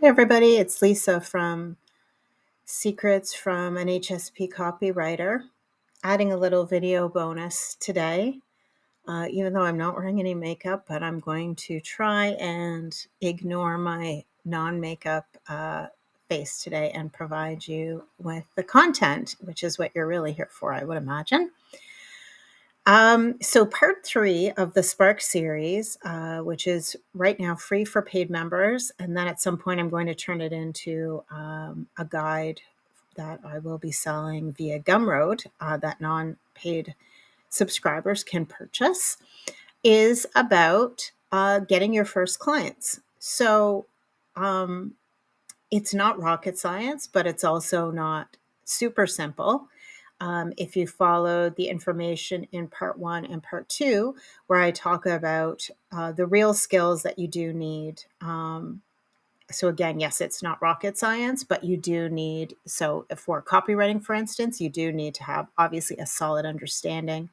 Hi, everybody. It's Lisa from Secrets from an HSP Copywriter, adding a little video bonus today. Even though I'm not wearing any makeup, but I'm going to try and ignore my non makeup face today and provide you with the content, which is what you're really here for, I would imagine. So part 3 of the Spark series, which is right now free for paid members, and then at some point I'm going to turn it into a guide that I will be selling via Gumroad that non-paid subscribers can purchase, is about getting your first clients. So it's not rocket science, but it's also not super simple. If you followed the information in part 1 and part 2, where I talk about the real skills that you do need. So again, yes, it's not rocket science, but you do need, so for copywriting, for instance, you do need to have obviously a solid understanding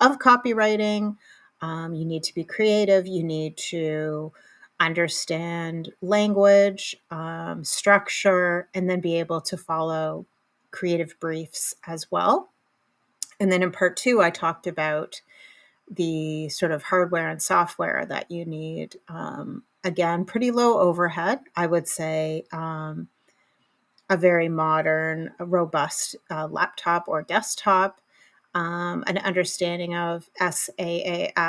of copywriting. You need to be creative. You need to understand language, structure, and then be able to follow creative briefs as well. And then in part 2, I talked about the sort of hardware and software that you need. Again, pretty low overhead, I would say. A very modern, robust laptop or desktop, an understanding of SaaS,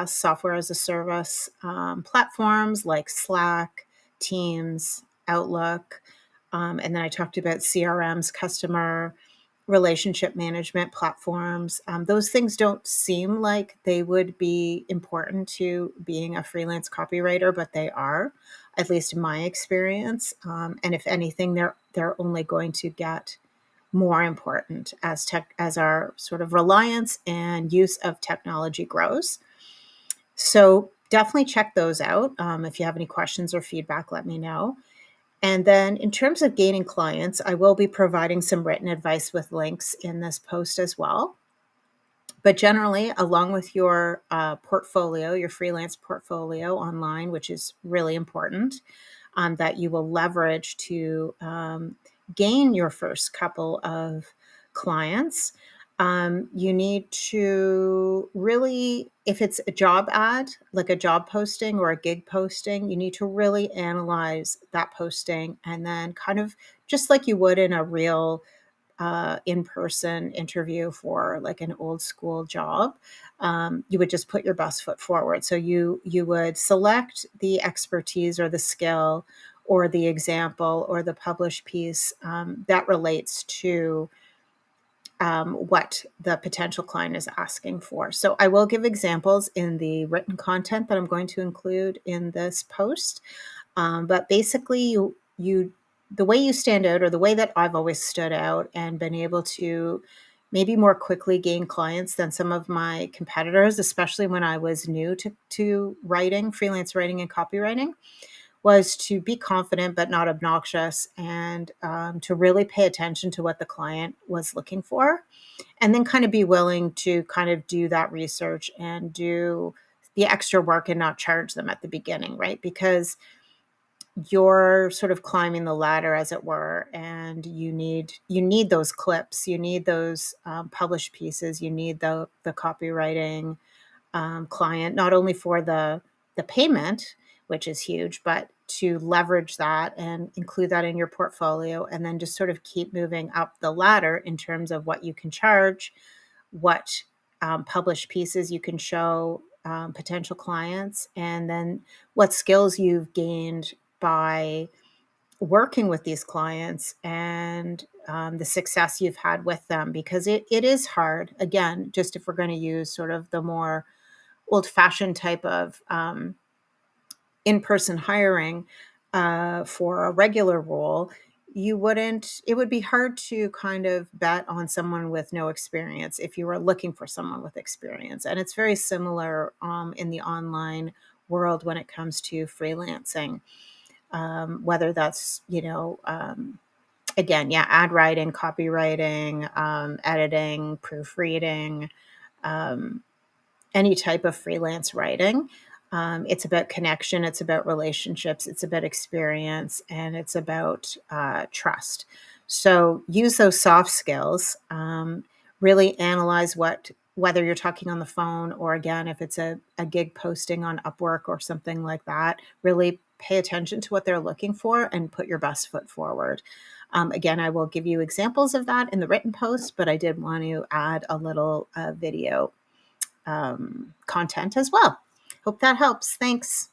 software as a service platforms like Slack, Teams, Outlook. And then I talked about CRMs, customer relationship management platforms. Those things don't seem like they would be important to being a freelance copywriter, but they are, at least in my experience. And if anything, they're only going to get more important as our sort of reliance and use of technology grows. So definitely check those out. If you have any questions or feedback, let me know. And then in terms of gaining clients, I will be providing some written advice with links in this post as well. But generally, along with your portfolio, your freelance portfolio online, which is really important, that you will leverage to gain your first couple of clients. You need to really, if it's a job ad, like a job posting or a gig posting, you need to really analyze that posting and then kind of just like you would in a real in-person interview for like an old school job, you would just put your best foot forward. So you would select the expertise or the skill or the example or the published piece that relates to what the potential client is asking for. So I will give examples in the written content that I'm going to include in this post. But basically, the way you stand out, or the way that I've always stood out and been able to maybe more quickly gain clients than some of my competitors, especially when I was new to writing, freelance writing and copywriting, was to be confident but not obnoxious, and to really pay attention to what the client was looking for, and then kind of be willing to kind of do that research and do the extra work and not charge them at the beginning, right? Because you're sort of climbing the ladder, as it were, and you need those clips, you need those published pieces, you need the copywriting client, not only for the payment, which is huge, but to leverage that and include that in your portfolio, and then just sort of keep moving up the ladder in terms of what you can charge, what published pieces you can show potential clients, and then what skills you've gained by working with these clients, and the success you've had with them, because it is hard. Again, just if we're going to use sort of the more old-fashioned type of in-person hiring for a regular role, it would be hard to kind of bet on someone with no experience if you were looking for someone with experience. And it's very similar in the online world when it comes to freelancing, whether that's, again, yeah, ad writing, copywriting, editing, proofreading, any type of freelance writing. It's about connection, it's about relationships, it's about experience, and it's about trust. So use those soft skills. Really analyze whether you're talking on the phone or, again, if it's a gig posting on Upwork or something like that. Really pay attention to what they're looking for and put your best foot forward. Again, I will give you examples of that in the written post, but I did want to add a little video content as well. Hope that helps. Thanks.